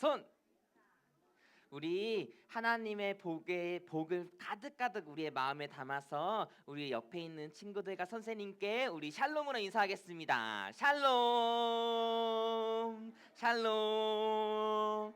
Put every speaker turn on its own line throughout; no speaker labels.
손. 우리 하나님의 복을 가득가득 우리의 마음에 담아서 우리 옆에 있는 친구들과 선생님께 우리 샬롬으로 인사하겠습니다. 샬롬, 샬롬.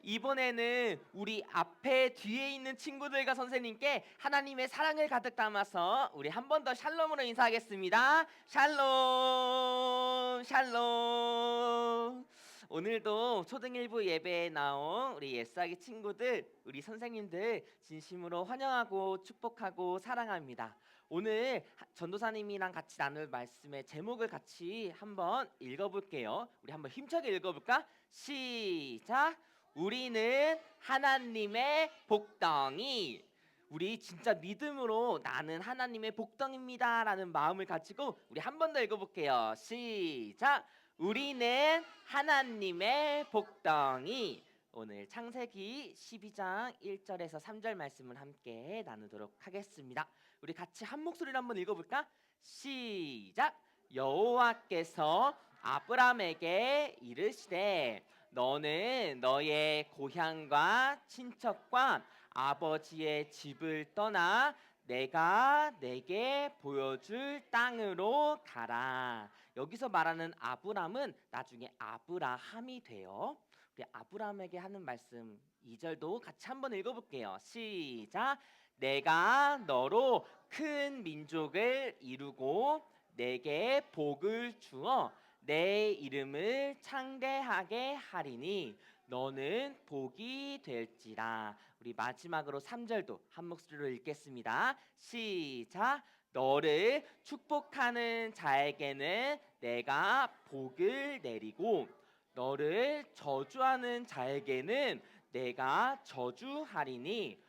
이번에는 우리 앞에 뒤에 있는 친구들과 선생님께 하나님의 사랑을 가득 담아서 우리 한 번 더 샬롬으로 인사하겠습니다. 샬롬, 샬롬. 오늘도 초등일부 예배에 나온 우리 옛사기 친구들, 우리 선생님들 진심으로 환영하고 축복하고 사랑합니다. 오늘 전도사님이랑 같이 나눌 말씀의 제목을 같이 한번 읽어볼게요. 우리 한번 힘차게 읽어볼까? 시작! 우리는 하나님의 복덩이. 우리 진짜 믿음으로 나는 하나님의 복덩입니다 라는 마음을 가지고 우리 한 번 더 읽어볼게요. 시작! 우리는 하나님의 복덩이. 오늘 창세기 12장 1절에서 3절 말씀을 함께 나누도록 하겠습니다. 우리 같이 한 목소리로 한번 읽어볼까? 시작! 여호와께서 아브람에게 이르시되 너는 너의 고향과 친척과 아버지의 집을 떠나 내가 내게 보여줄 땅으로 가라. 여기서 말하는 아브람은 나중에 아브라함이 돼요. 우리 아브람에게 하는 말씀 2절도 같이 한번 읽어볼게요. 시작! 내가 너로 큰 민족을 이루고 내게 복을 주어 내 이름을 창대하게 하리니 너는 복이 될지라. 우리 마지막으로 3절도 한 목소리로 읽겠습니다. 시작! 너를 축복하는 자에게는 내가 복을 내리고 너를 저주하는 자에게는 내가 저주하리니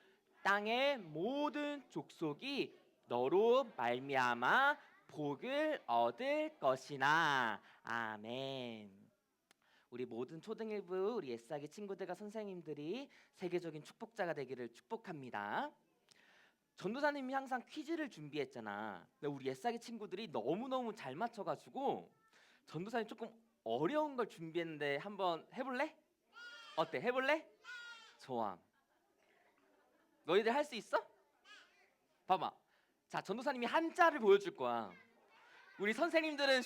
땅의 모든 족속이 너로 말미암아 복을 얻을 것이나. 아멘. 우리 모든 초등일부 우리 옛사기 친구들과 선생님들이 세계적인 축복자가 되기를 축복합니다. 전도사님이 항상 퀴즈를 준비했잖아. 근데 우리 옛사기 친구들이 너무너무 잘 맞춰가지고 전도사님 조금 어려운 걸 준비했는데 한번 해볼래? 어때? 해볼래? 좋아. 너희들 할 수 있어? 봐봐. 자, 전도사님이 한자를 보여줄 거야. 우리 선생님들은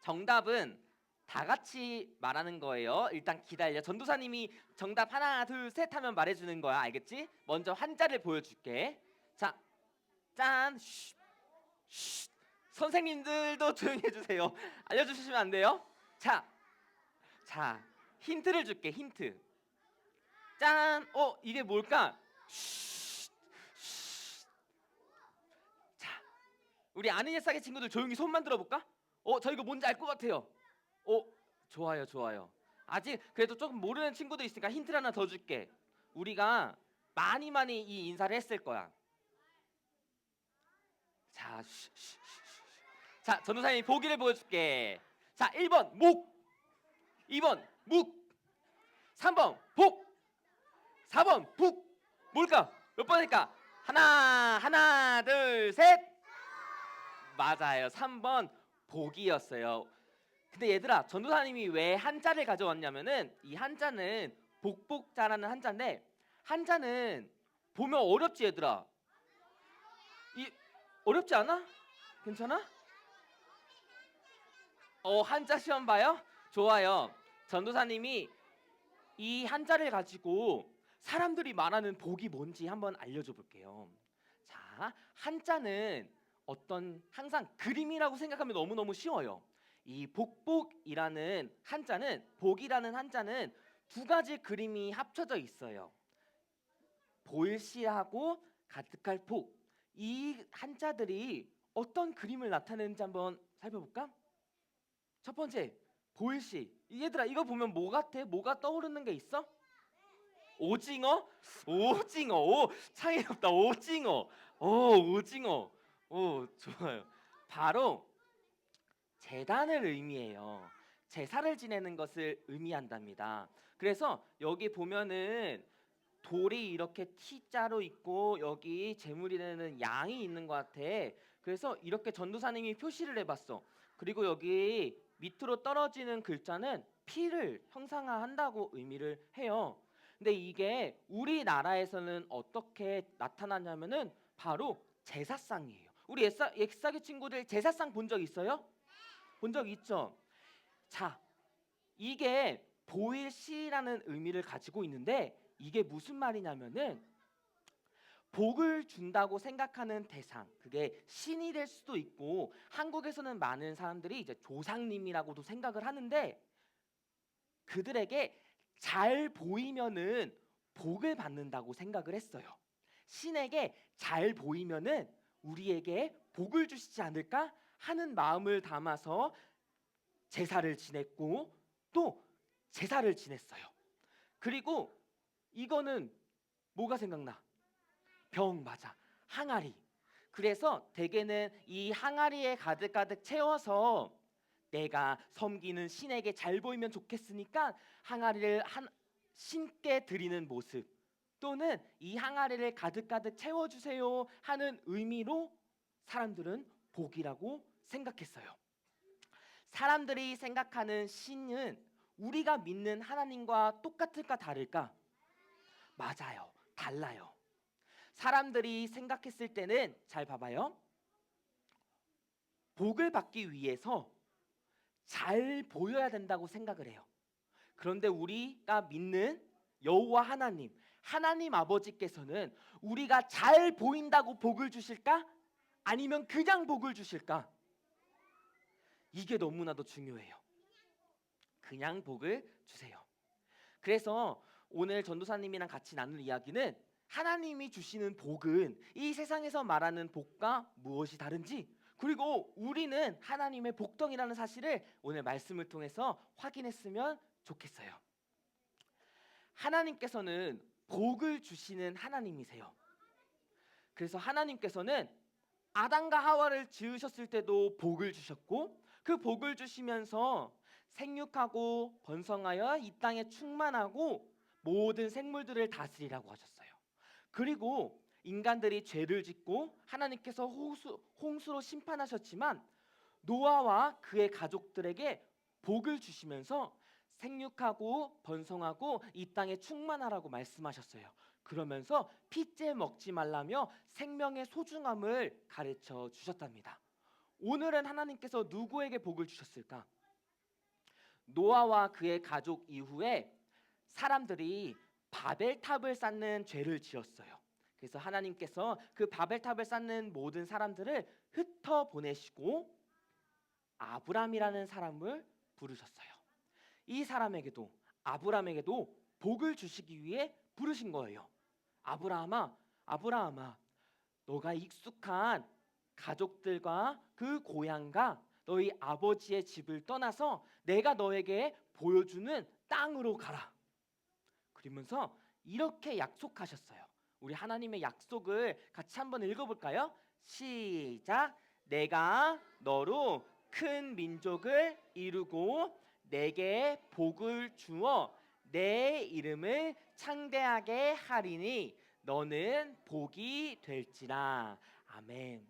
정답은 다 같이 말하는 거예요. 일단 기다려. 전도사님이 정답 하나 둘 셋 하면 말해주는 거야. 알겠지? 먼저 한자를 보여줄게. 자, 짠. 선생님들도 조용히 해주세요. 알려주시면 안 돼요? 자, 힌트를 줄게. 힌트. 짠. 이게 뭘까? 자, 우리 아는 옛사기 친구들 조용히 손만 들어볼까? 저 이거 뭔지 알 것 같아요. 좋아요. 아직 그래도 조금 모르는 친구도 있으니까 힌트를 하나 더 줄게. 우리가 많이 이 인사를 했을 거야. 자, 자, 전도사님이 보기를 보여줄게. 자, 1번 목, 2번 묵, 3번 복, 4번 북. 뭘까? 몇 번일까? 하나 둘 셋. 맞아요. 3번 복이었어요. 근데 얘들아, 전도사님이 왜 한자를 가져왔냐면은 이 한자는 복복자라는 한자인데 한자는 보면 어렵지 얘들아. 어렵지 않아? 괜찮아? 한자 시험 봐요? 좋아요. 전도사님이 이 한자를 가지고 사람들이 말하는 복이 뭔지 한번 알려줘 볼게요. 자, 한자는 항상 그림이라고 생각하면 너무너무 쉬워요. 이 복복이라는 한자는, 복이라는 한자는 두 가지 그림이 합쳐져 있어요. 볼씨하고 가득할 복. 이 한자들이 어떤 그림을 나타내는지 한번 살펴볼까? 첫 번째, 볼씨. 얘들아, 이거 보면 뭐 같아? 뭐가 떠오르는 게 있어? 오징어? 오, 창의롭다. 오징어. 오징어. 좋아요. 바로 제단을 의미해요. 제사를 지내는 것을 의미한답니다. 그래서 여기 보면은 돌이 이렇게 T자로 있고 여기 제물이 되는 양이 있는 것 같아. 그래서 이렇게 전도사님이 표시를 해봤어. 그리고 여기 밑으로 떨어지는 글자는 피를 형상화한다고 의미를 해요. 근데 이게 우리나라에서는 어떻게 나타나냐면은 바로 제사상이에요. 우리 옛사기 친구들 제사상 본 적 있어요? 본 적 있죠? 자, 이게 보일시라는 의미를 가지고 있는데 이게 무슨 말이냐면은 복을 준다고 생각하는 대상, 그게 신이 될 수도 있고 한국에서는 많은 사람들이 이제 조상님이라고도 생각을 하는데 그들에게 잘 보이면은 복을 받는다고 생각을 했어요. 신에게 잘 보이면은 우리에게 복을 주시지 않을까 하는 마음을 담아서 제사를 지냈고 또 제사를 지냈어요. 그리고 이거는 뭐가 생각나? 병, 맞아. 항아리. 그래서 대개는 이 항아리에 가득가득 채워서 내가 섬기는 신에게 잘 보이면 좋겠으니까 항아리를 신께 드리는 모습, 또는 이 항아리를 가득가득 채워주세요 하는 의미로 사람들은 복이라고 생각했어요. 사람들이 생각하는 신은 우리가 믿는 하나님과 똑같을까 다를까? 맞아요. 달라요. 사람들이 생각했을 때는 잘 봐봐요. 복을 받기 위해서 잘 보여야 된다고 생각을 해요. 그런데 우리가 믿는 여호와 하나님, 하나님 아버지께서는 우리가 잘 보인다고 복을 주실까? 아니면 그냥 복을 주실까? 이게 너무나도 중요해요. 그냥 복을 주세요. 그래서 오늘 전도사님이랑 같이 나눌 이야기는 하나님이 주시는 복은 이 세상에서 말하는 복과 무엇이 다른지, 그리고 우리는 하나님의 복덩이라는 사실을 오늘 말씀을 통해서 확인했으면 좋겠어요. 하나님께서는 복을 주시는 하나님이세요. 그래서 하나님께서는 아담과 하와를 지으셨을 때도 복을 주셨고 그 복을 주시면서 생육하고 번성하여 이 땅에 충만하고 모든 생물들을 다스리라고 하셨어요. 그리고 인간들이 죄를 짓고 하나님께서 홍수로 심판하셨지만 노아와 그의 가족들에게 복을 주시면서 생육하고 번성하고 이 땅에 충만하라고 말씀하셨어요. 그러면서 피째 먹지 말라며 생명의 소중함을 가르쳐 주셨답니다. 오늘은 하나님께서 누구에게 복을 주셨을까? 노아와 그의 가족 이후에 사람들이 바벨탑을 쌓는 죄를 지었어요. 그래서 하나님께서 그 바벨탑을 쌓는 모든 사람들을 흩어 보내시고 아브람이라는 사람을 부르셨어요. 이 사람에게도, 아브람에게도 복을 주시기 위해 부르신 거예요. 아브라함아, 아브라함아, 너가 익숙한 가족들과 그 고향과 너희 아버지의 집을 떠나서 내가 너에게 보여주는 땅으로 가라. 그러면서 이렇게 약속하셨어요. 우리 하나님의 약속을 같이 한번 읽어볼까요? 시작. 내가 너로 큰 민족을 이루고 내게 복을 주어 내 이름을 창대하게 하리니 너는 복이 될지라. 아멘.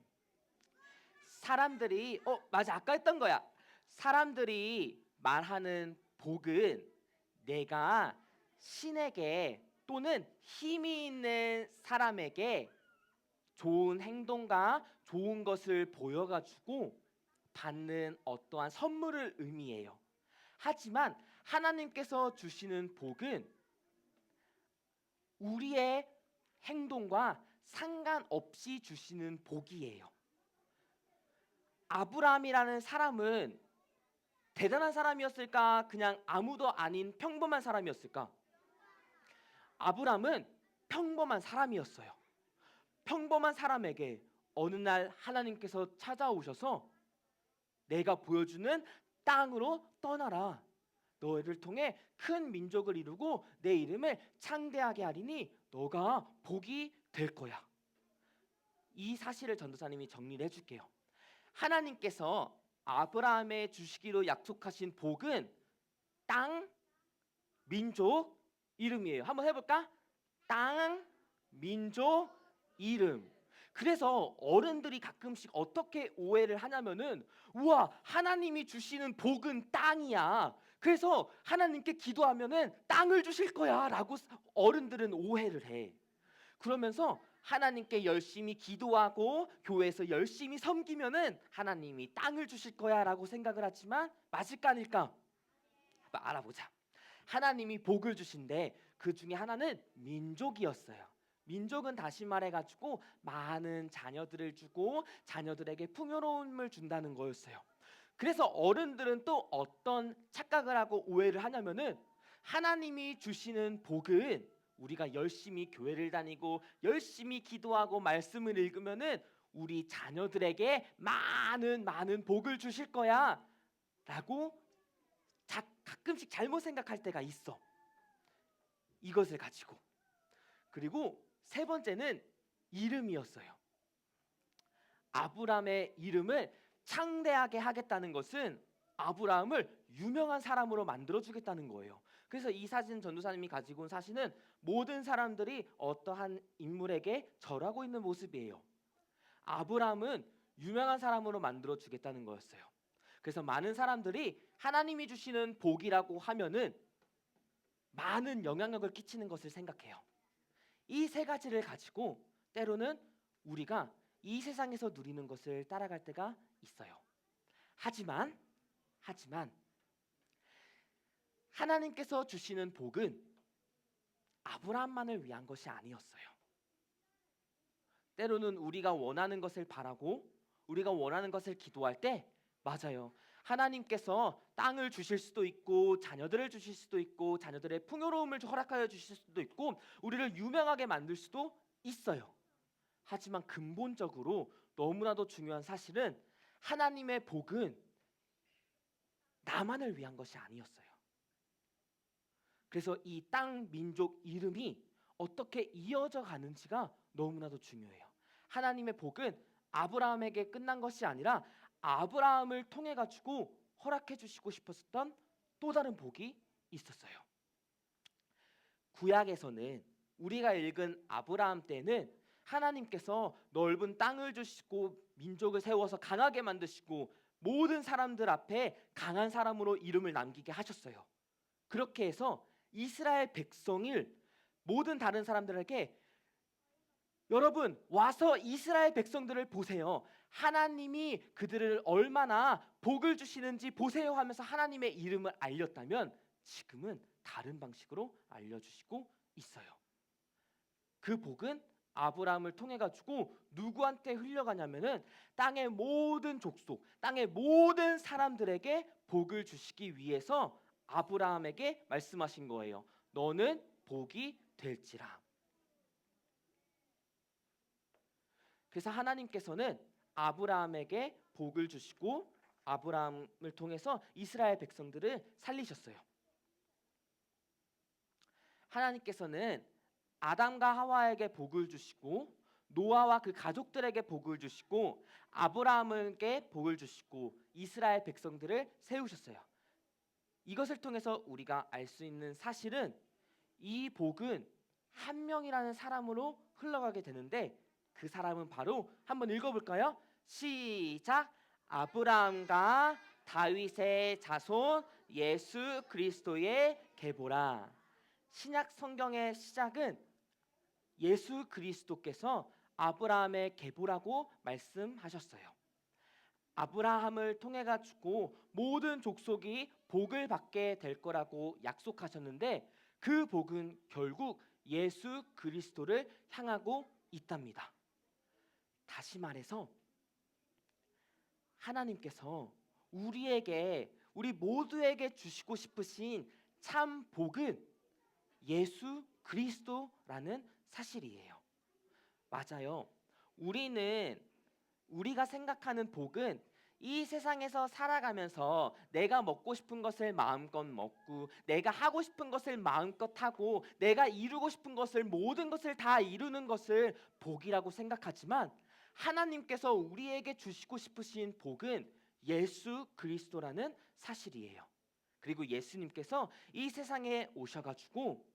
사람들이 맞아, 아까 했던 거야. 사람들이 말하는 복은 내가 신에게 또는 힘이 있는 사람에게 좋은 행동과 좋은 것을 보여가지고 받는 어떠한 선물을 의미해요. 하지만 하나님께서 주시는 복은 우리의 행동과 상관없이 주시는 복이에요. 아브라함이라는 사람은 대단한 사람이었을까? 그냥 아무도 아닌 평범한 사람이었을까? 아브라함은 평범한 사람이었어요. 평범한 사람에게 어느 날 하나님께서 찾아오셔서 내가 보여주는 땅으로 떠나라. 너희를 통해 큰 민족을 이루고 내 이름을 창대하게 하리니 너가 복이 될 거야. 이 사실을 전도사님이 정리를 해줄게요. 하나님께서 아브라함에 주시기로 약속하신 복은 땅, 민족, 이름이에요. 한번 해볼까? 땅, 민족, 이름. 그래서 어른들이 가끔씩 어떻게 오해를 하냐면은 우와, 하나님이 주시는 복은 땅이야. 그래서 하나님께 기도하면은 땅을 주실 거야라고 어른들은 오해를 해. 그러면서 하나님께 열심히 기도하고 교회에서 열심히 섬기면은 하나님이 땅을 주실 거야라고 생각을 하지만 맞을까 아닐까? 한번 알아보자. 하나님이 복을 주신데 그 중에 하나는 민족이었어요. 민족은 다시 말해가지고 많은 자녀들을 주고 자녀들에게 풍요로움을 준다는 거였어요. 그래서 어른들은 또 어떤 착각을 하고 오해를 하냐면은 하나님이 주시는 복은 우리가 열심히 교회를 다니고 열심히 기도하고 말씀을 읽으면은 우리 자녀들에게 많은 복을 주실 거야라고 가끔씩 잘못 생각할 때가 있어. 이것을 가지고. 그리고 세 번째는 이름이었어요. 아브람의 이름을 창대하게 하겠다는 것은 아브라함을 유명한 사람으로 만들어 주겠다는 거예요. 그래서 이 사진 전도사님이 가지고 온 사진은 모든 사람들이 어떠한 인물에게 절하고 있는 모습이에요. 아브라함은 유명한 사람으로 만들어 주겠다는 거였어요. 그래서 많은 사람들이 하나님이 주시는 복이라고 하면은 많은 영향력을 끼치는 것을 생각해요. 이 세 가지를 가지고 때로는 우리가 이 세상에서 누리는 것을 따라갈 때가 있어요. 하지만 하나님께서 주시는 복은 아브라함만을 위한 것이 아니었어요. 때로는 우리가 원하는 것을 바라고 우리가 원하는 것을 기도할 때 맞아요. 하나님께서 땅을 주실 수도 있고 자녀들을 주실 수도 있고 자녀들의 풍요로움을 허락하여 주실 수도 있고 우리를 유명하게 만들 수도 있어요. 하지만 근본적으로 너무나도 중요한 사실은 하나님의 복은 나만을 위한 것이 아니었어요. 그래서 이 땅 민족 이름이 어떻게 이어져 가는지가 너무나도 중요해요. 하나님의 복은 아브라함에게 끝난 것이 아니라 아브라함을 통해 가지고 허락해 주시고 싶었던 또 다른 복이 있었어요. 구약에서는 우리가 읽은 아브라함 때는 하나님께서 넓은 땅을 주시고 민족을 세워서 강하게 만드시고 모든 사람들 앞에 강한 사람으로 이름을 남기게 하셨어요. 그렇게 해서 이스라엘 백성을 모든 다른 사람들에게 여러분 와서 이스라엘 백성들을 보세요. 하나님이 그들을 얼마나 복을 주시는지 보세요 하면서 하나님의 이름을 알렸다면 지금은 다른 방식으로 알려주시고 있어요. 그 복은 아브라함을 통해 가지고 누구한테 흘러가냐면은 땅의 모든 족속, 땅의 모든 사람들에게 복을 주시기 위해서 아브라함에게 말씀하신 거예요. 너는 복이 될지라. 그래서 하나님께서는 아브라함에게 복을 주시고 아브라함을 통해서 이스라엘 백성들을 살리셨어요. 하나님께서는 아담과 하와에게 복을 주시고 노아와 그 가족들에게 복을 주시고 아브라함에게 복을 주시고 이스라엘 백성들을 세우셨어요. 이것을 통해서 우리가 알 수 있는 사실은 이 복은 한 명이라는 사람으로 흘러가게 되는데 그 사람은 바로 한번 읽어볼까요? 시작. 아브라함과 다윗의 자손 예수 그리스도의 계보라. 신약 성경의 시작은 예수 그리스도께서 아브라함의 계보라고 말씀하셨어요. 아브라함을 통해 가지고 모든 족속이 복을 받게 될 거라고 약속하셨는데 그 복은 결국 예수 그리스도를 향하고 있답니다. 다시 말해서 하나님께서 우리 모두에게 주시고 싶으신 참 복은 예수 그리스도라는 사실이에요. 맞아요. 우리가 생각하는 복은 이 세상에서 살아가면서 내가 먹고 싶은 것을 마음껏 먹고 내가 하고 싶은 것을 마음껏 하고 내가 이루고 싶은 것을 모든 것을 다 이루는 것을 복이라고 생각하지만 하나님께서 우리에게 주시고 싶으신 복은 예수 그리스도라는 사실이에요. 그리고 예수님께서 이 세상에 오셔가지고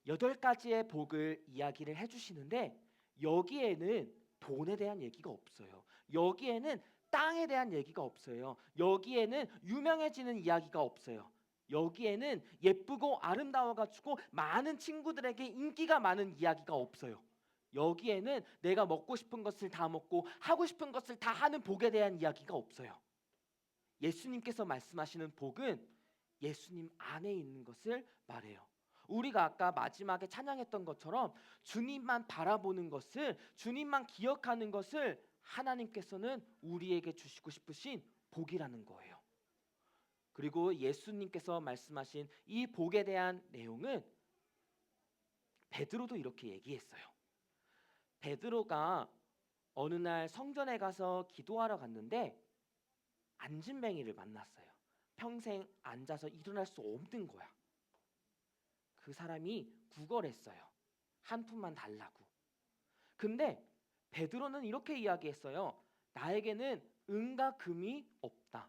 8가지의 복을 이야기를 해주시는데 여기에는 돈에 대한 얘기가 없어요. 여기에는 땅에 대한 얘기가 없어요. 여기에는 유명해지는 이야기가 없어요. 여기에는 예쁘고 아름다워가지고 많은 친구들에게 인기가 많은 이야기가 없어요. 여기에는 내가 먹고 싶은 것을 다 먹고 하고 싶은 것을 다 하는 복에 대한 이야기가 없어요. 예수님께서 말씀하시는 복은 예수님 안에 있는 것을 말해요. 우리가 아까 마지막에 찬양했던 것처럼 주님만 바라보는 것을, 주님만 기억하는 것을 하나님께서는 우리에게 주시고 싶으신 복이라는 거예요. 그리고 예수님께서 말씀하신 이 복에 대한 내용은 베드로도 이렇게 얘기했어요. 베드로가 어느 날 성전에 가서 기도하러 갔는데 앉은뱅이를 만났어요. 평생 앉아서 일어날 수 없는 거야. 그 사람이 구걸했어요. 한 푼만 달라고. 근데 베드로는 이렇게 이야기했어요. 나에게는 은과 금이 없다.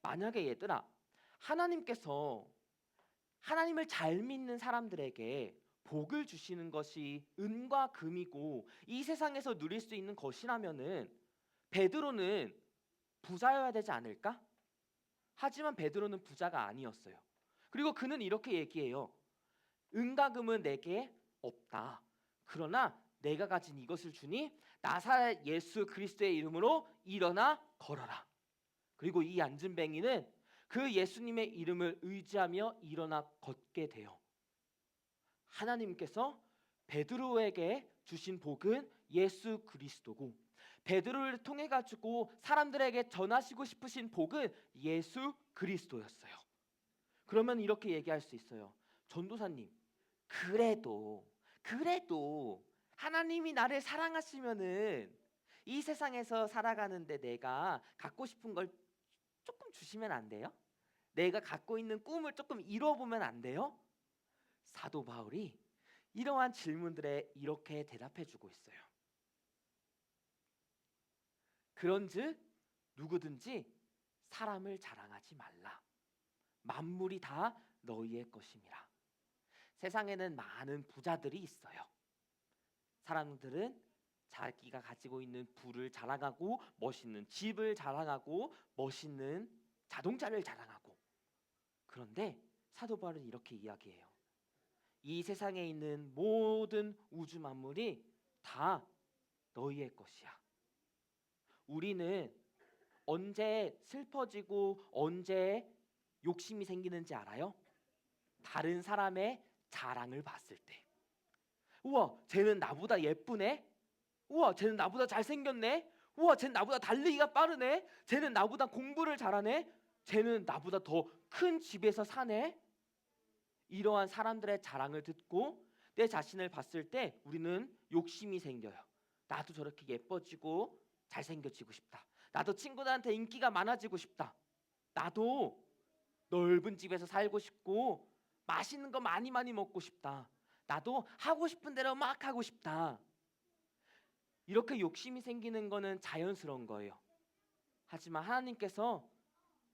만약에 얘들아, 하나님께서 하나님을 잘 믿는 사람들에게 복을 주시는 것이 은과 금이고 이 세상에서 누릴 수 있는 것이라면은 베드로는 부자여야 되지 않을까? 하지만 베드로는 부자가 아니었어요. 그리고 그는 이렇게 얘기해요. 은과 금은 내게 없다. 그러나 내가 가진 이것을 주니 나사렛 예수 그리스도의 이름으로 일어나 걸어라. 그리고 이 앉은뱅이는 그 예수님의 이름을 의지하며 일어나 걷게 돼요. 하나님께서 베드로에게 주신 복은 예수 그리스도고 베드로를 통해 가지고 사람들에게 전하시고 싶으신 복은 예수 그리스도였어요. 그러면 이렇게 얘기할 수 있어요. 전도사님, 그래도 하나님이 나를 사랑하시면은 이 세상에서 살아가는데 내가 갖고 싶은 걸 조금 주시면 안 돼요? 내가 갖고 있는 꿈을 조금 이뤄보면 안 돼요? 사도 바울이 이러한 질문들에 이렇게 대답해주고 있어요. 그런즉 누구든지 사람을 자랑하지 말라. 만물이 다 너희의 것임이라. 세상에는 많은 부자들이 있어요. 사람들은 자기가 가지고 있는 부를 자랑하고 멋있는 집을 자랑하고 멋있는 자동차를 자랑하고. 그런데 사도 바울은 이렇게 이야기해요. 이 세상에 있는 모든 우주 만물이 다 너희의 것이야. 우리는 언제 슬퍼지고 언제 욕심이 생기는지 알아요? 다른 사람의 자랑을 봤을 때. 우와, 쟤는 나보다 예쁘네. 우와, 쟤는 나보다 잘생겼네. 우와, 쟤는 나보다 달리기가 빠르네. 쟤는 나보다 공부를 잘하네. 쟤는 나보다 더 큰 집에서 사네. 이러한 사람들의 자랑을 듣고 내 자신을 봤을 때 우리는 욕심이 생겨요. 나도 저렇게 예뻐지고 잘생겨지고 싶다. 나도 친구들한테 인기가 많아지고 싶다. 나도 넓은 집에서 살고 싶고 맛있는 거 많이 먹고 싶다. 나도 하고 싶은 대로 막 하고 싶다. 이렇게 욕심이 생기는 거는 자연스러운 거예요. 하지만 하나님께서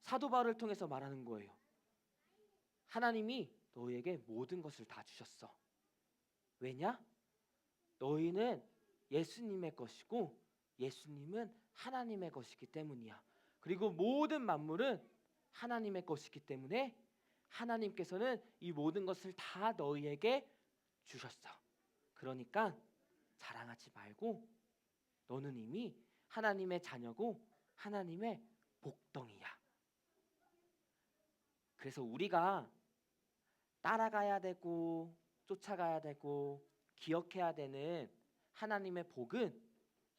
사도 바울을 통해서 말하는 거예요. 하나님이 너희에게 모든 것을 다 주셨어. 왜냐? 너희는 예수님의 것이고 예수님은 하나님의 것이기 때문이야. 그리고 모든 만물은 하나님의 것이기 때문에 하나님께서는 이 모든 것을 다 너희에게 주셨어. 그러니까 자랑하지 말고 너는 이미 하나님의 자녀고 하나님의 복덩이야. 그래서 우리가 따라가야 되고 쫓아가야 되고 기억해야 되는 하나님의 복은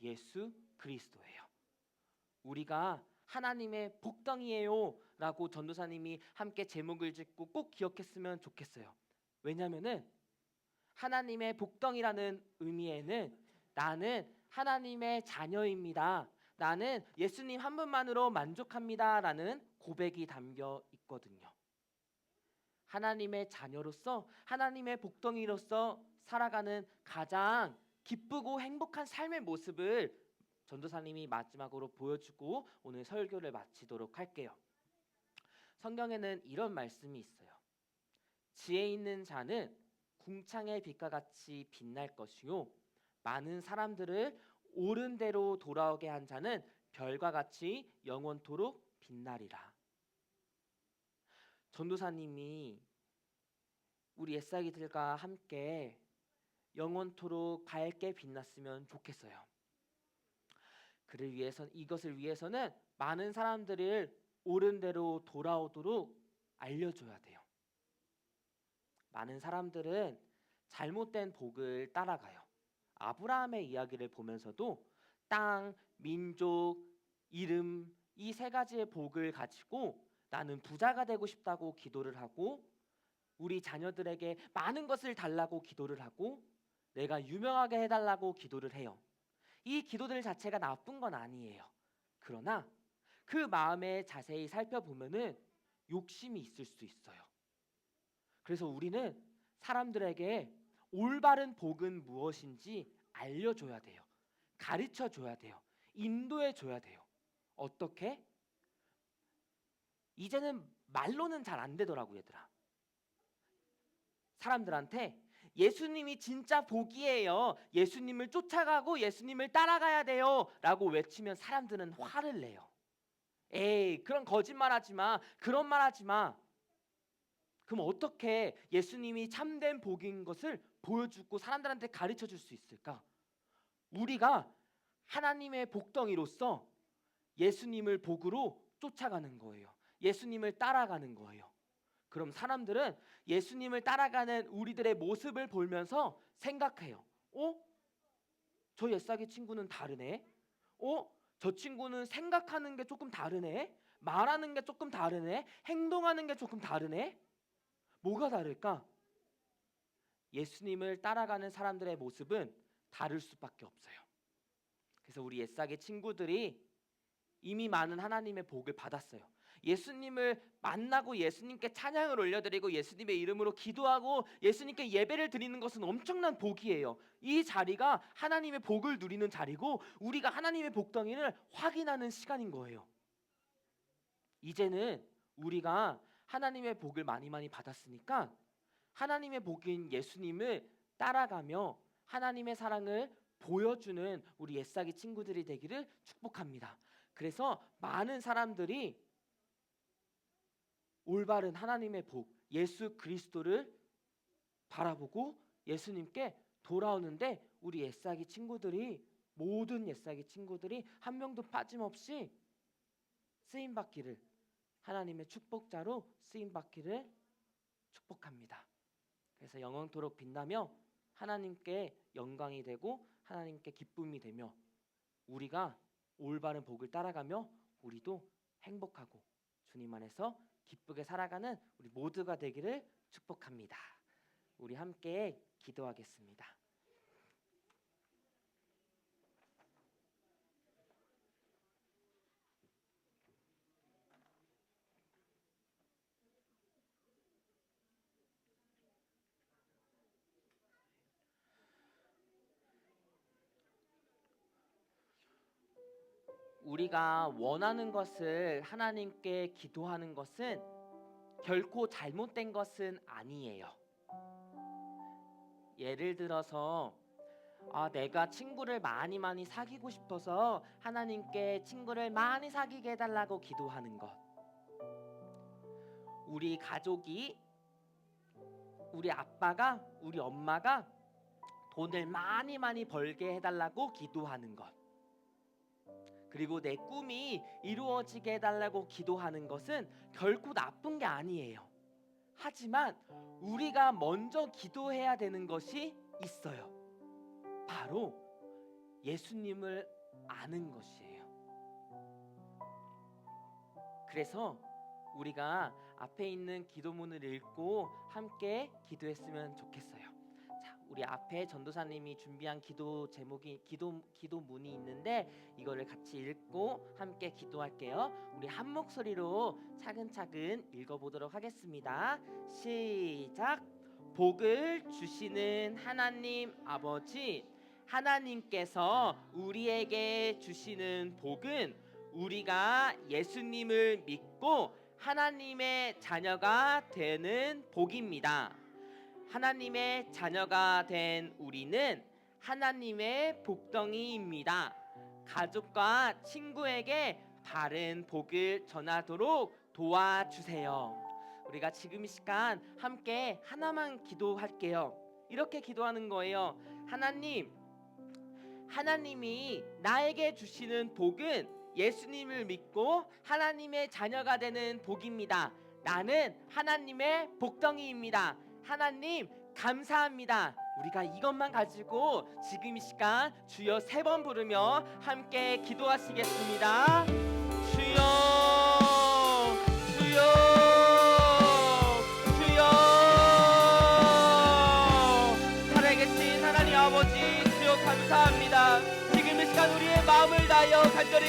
예수 그리스도예요. 우리가 하나님의 복덩이에요 라고 전도사님이 함께 제목을 짓고 꼭 기억했으면 좋겠어요. 왜냐하면은 하나님의 복덩이라는 의미에는 나는 하나님의 자녀입니다. 나는 예수님 한 분만으로 만족합니다 라는 고백이 담겨 있거든요. 하나님의 자녀로서 하나님의 복덩이로서 살아가는 가장 기쁘고 행복한 삶의 모습을 전도사님이 마지막으로 보여주고 오늘 설교를 마치도록 할게요. 성경에는 이런 말씀이 있어요. 지혜 있는 자는 궁창의 빛과 같이 빛날 것이요 많은 사람들을 옳은 대로 돌아오게 한 자는 별과 같이 영원토록 빛나리라. 전도사님이 우리 옛사기들과 함께 영원토록 밝게 빛났으면 좋겠어요. 이것을 위해서는 많은 사람들을 옳은 대로 돌아오도록 알려줘야 돼요. 많은 사람들은 잘못된 복을 따라가요. 아브라함의 이야기를 보면서도 땅, 민족, 이름 이 세 가지의 복을 가지고 나는 부자가 되고 싶다고 기도를 하고 우리 자녀들에게 많은 것을 달라고 기도를 하고 내가 유명하게 해달라고 기도를 해요. 이 기도들 자체가 나쁜 건 아니에요. 그러나 그 마음에 자세히 살펴보면은 욕심이 있을 수 있어요. 그래서 우리는 사람들에게 올바른 복은 무엇인지 알려줘야 돼요. 가르쳐줘야 돼요. 인도해줘야 돼요. 어떻게? 이제는 말로는 잘 안 되더라고요, 얘들아. 사람들한테 예수님이 진짜 복이에요. 예수님을 쫓아가고 예수님을 따라가야 돼요. 라고 외치면 사람들은 화를 내요. 에이, 그런 거짓말 하지 마. 그런 말 하지 마. 그럼 어떻게 예수님이 참된 복인 것을 보여주고 사람들한테 가르쳐 줄 수 있을까? 우리가 하나님의 복덩이로서 예수님을 복으로 쫓아가는 거예요. 예수님을 따라가는 거예요. 그럼 사람들은 예수님을 따라가는 우리들의 모습을 보면서 생각해요. 저 옛사기 친구는 다르네. 저 친구는 생각하는 게 조금 다르네. 말하는 게 조금 다르네. 행동하는 게 조금 다르네. 뭐가 다를까? 예수님을 따라가는 사람들의 모습은 다를 수밖에 없어요. 그래서 우리 옛사기 친구들이 이미 많은 하나님의 복을 받았어요. 예수님을 만나고 예수님께 찬양을 올려드리고 예수님의 이름으로 기도하고 예수님께 예배를 드리는 것은 엄청난 복이에요. 이 자리가 하나님의 복을 누리는 자리고 우리가 하나님의 복덩이를 확인하는 시간인 거예요. 이제는 우리가 하나님의 복을 많이 받았으니까 하나님의 복인 예수님을 따라가며 하나님의 사랑을 보여주는 우리 옛사기 친구들이 되기를 축복합니다. 그래서 많은 사람들이 올바른 하나님의 복, 예수 그리스도를 바라보고 예수님께 돌아오는데 우리 옛사기 친구들이 모든 옛사기 친구들이 한 명도 빠짐없이 쓰임 받기를 하나님의 축복자로 쓰임 받기를 축복합니다. 그래서 영원토록 빛나며 하나님께 영광이 되고 하나님께 기쁨이 되며 우리가 올바른 복을 따라가며 우리도 행복하고 주님 안에서 기쁘게 살아가는 우리 모두가 되기를 축복합니다. 우리 함께 기도하겠습니다. 우리가 원하는 것을 하나님께 기도하는 것은 결코 잘못된 것은 아니에요. 예를 들어서 내가 친구를 많이 사귀고 싶어서 하나님께 친구를 많이 사귀게 해달라고 기도하는 것. 우리 가족이 우리 아빠가 우리 엄마가 돈을 많이 벌게 해달라고 기도하는 것. 그리고 내 꿈이 이루어지게 해달라고 기도하는 것은 결코 나쁜 게 아니에요. 하지만 우리가 먼저 기도해야 되는 것이 있어요. 바로 예수님을 아는 것이에요. 그래서 우리가 앞에 있는 기도문을 읽고 함께 기도했으면 좋겠어요. 자, 우리 앞에 전도사님이 준비한 기도 제목이 기도문이 있는데 이거를 같이 읽고 함께 기도할게요. 우리 한 목소리로 차근차근 읽어보도록 하겠습니다. 시작. 복을 주시는 하나님 아버지, 하나님께서 우리에게 주시는 복은 우리가 예수님을 믿고 하나님의 자녀가 되는 복입니다. 하나님의 자녀가 된 우리는 하나님의 복덩이입니다. 가족과 친구에게 바른 복을 전하도록 도와주세요. 우리가 지금 이 시간 함께 하나만 기도할게요. 이렇게 기도하는 거예요. 하나님이 나에게 주시는 복은 예수님을 믿고 하나님의 자녀가 되는 복입니다. 나는 하나님의 복덩이입니다. 하나님 감사합니다. 우리가 이것만 가지고 지금 이 시간 주여 3번 부르며 함께 기도하시겠습니다. 주여, 주여, 주여. 살아계신 하나님 아버지, 주여 감사합니다. 지금 이 시간 우리의 마음을 다하여 간절히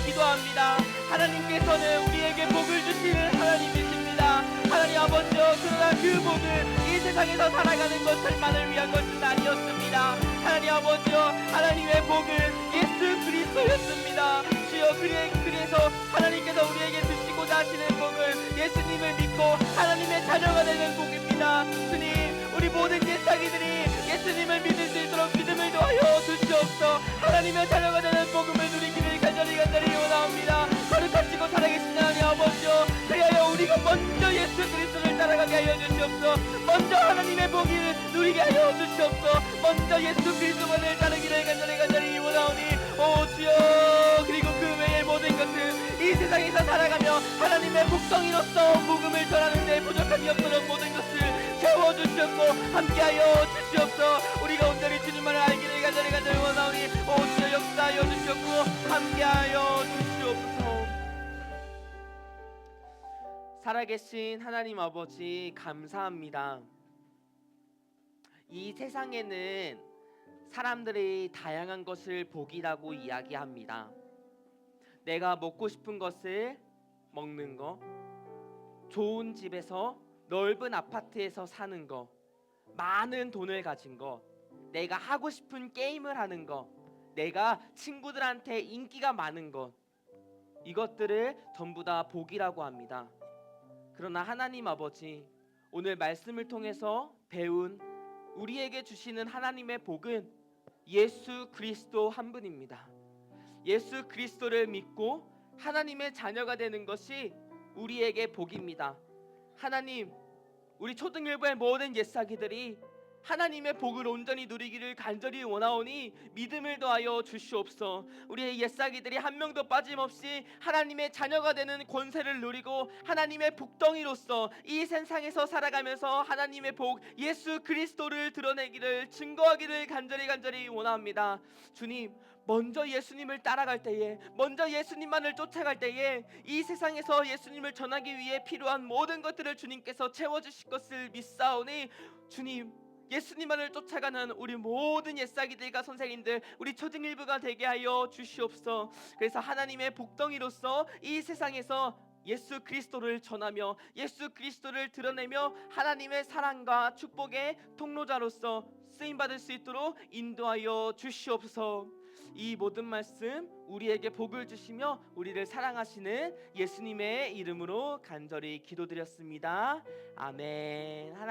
기도합니다. 하나님께서는 우리에게 복을 주시는 하나님이십니다. 하나님 아버지여, 그러나 그 복은 이 세상에서 살아가는 것들만을 위한 것은 아니었습니다. 하나님 아버지여, 하나님의 복은 예수 그리스도였습니다. 주여, 그래서 하나님께서 우리에게 주시고자 하시는 복은 예수님을 믿고 하나님의 자녀가 되는 복입니다. 주님, 우리 모든 옛사기들이 예수님을 믿을 수 있도록 믿음을 더하여 주시옵소서. 하나님의 자녀가 되는 복음을 누리기를 간절히 원합니다. 거룩하시고 살아계신 하나님 아버지여, 그리하여 우리가 먼저 예수 그리스도를 따라가게 하여 주시옵소서. 먼저 하나님의 복을 누리게 하여 주시옵소서. 먼저 예수 그리스도만을 따르기를 간절히 원하오니, 오 주여, 그리고 그 외의 모든 것을 이 세상에서 살아가며 하나님의 복덩이로서 복음을 전하는 데 부족함이 없도록 모든 것을 채워주시옵고 함께하여 주시옵소서. 우리가 온전히 주님만을 알기를 간절히 원하오니, 오 주여 역사하여 주시옵고 함께하여 주시옵소서. 살아계신 하나님 아버지 감사합니다. 이 세상에는 사람들이 다양한 것을 복이라고 이야기합니다. 내가 먹고 싶은 것을 먹는 거, 좋은 집에서 넓은 아파트에서 사는 거, 많은 돈을 가진 거, 내가 하고 싶은 게임을 하는 거, 내가 친구들한테 인기가 많은 것, 이것들을 전부 다 복이라고 합니다. 그러나 하나님 아버지, 오늘 말씀을 통해서 배운 우리에게 주시는 하나님의 복은 예수 그리스도 한 분입니다. 예수 그리스도를 믿고 하나님의 자녀가 되는 것이 우리에게 복입니다. 하나님, 우리 초등일부의 모든 옛사기들이 하나님의 복을 온전히 누리기를 간절히 원하오니 믿음을 더하여 주시옵소서. 우리의 옛사기들이 한 명도 빠짐없이 하나님의 자녀가 되는 권세를 누리고 하나님의 복덩이로서 이 세상에서 살아가면서 하나님의 복 예수 그리스도를 드러내기를 증거하기를 간절히 원합니다. 주님, 먼저 예수님을 따라갈 때에, 먼저 예수님만을 쫓아갈 때에 이 세상에서 예수님을 전하기 위해 필요한 모든 것들을 주님께서 채워주실 것을 믿사오니, 주님, 예수님만을 쫓아가는 우리 모든 옛사기들과 선생님들, 우리 초등일부가 되게 하여 주시옵소서. 그래서 하나님의 복덩이로서 이 세상에서 예수 그리스도를 전하며 예수 그리스도를 드러내며 하나님의 사랑과 축복의 통로자로서 쓰임받을 수 있도록 인도하여 주시옵소서. 이 모든 말씀 우리에게 복을 주시며 우리를 사랑하시는 예수님의 이름으로 간절히 기도드렸습니다. 아멘. 하나님